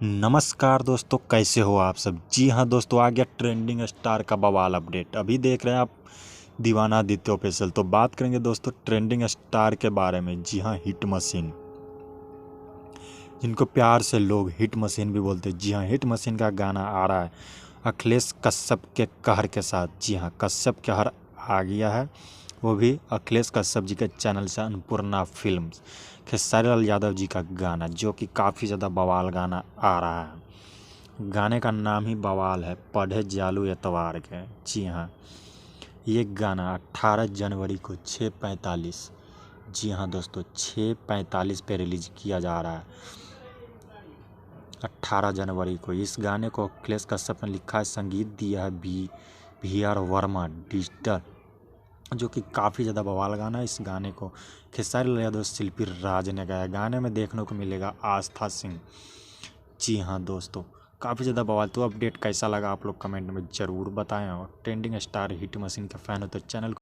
नमस्कार दोस्तों, कैसे हो आप सब। जी हाँ दोस्तों, आ गया ट्रेंडिंग स्टार का बवाल अपडेट। अभी देख रहे हैं आप दीवाना आदित्य ऑफिशियल। तो बात करेंगे दोस्तों ट्रेंडिंग स्टार के बारे में। जी हाँ, हिट मशीन, जिनको प्यार से लोग हिट मशीन भी बोलते हैं। जी हाँ, हिट मशीन का गाना आ रहा है अखिलेश कश्यप के कहर के साथ। जी हाँ, कश्यप कहर आ गया है, वो भी अखिलेश कश्यप जी के चैनल से। अन्नपूर्णा फिल्म्स, खेसारी लाल यादव जी का गाना, जो कि काफ़ी ज़्यादा बवाल गाना आ रहा है। गाने का नाम ही बवाल है, पढ़े जालू एतवार के। जी हाँ, ये गाना 18 जनवरी को 6:45, जी हाँ दोस्तों 6:45 पे रिलीज किया जा रहा है। 18 जनवरी को इस गाने को अखिलेश कश्यप ने लिखा है, संगीत दिया है VR वर्मा डिजिटल, जो कि काफ़ी ज़्यादा बवाल गाना है। इस गाने को खेसारी लाल यादव शिल्पी राज ने गाया। गाने में देखने को मिलेगा आस्था सिंह। जी हाँ दोस्तों, काफ़ी ज़्यादा बवाल। तो अपडेट कैसा लगा आप लोग कमेंट में ज़रूर बताएं, और ट्रेंडिंग स्टार हिट मशीन के फ़ैन हो तो चैनल को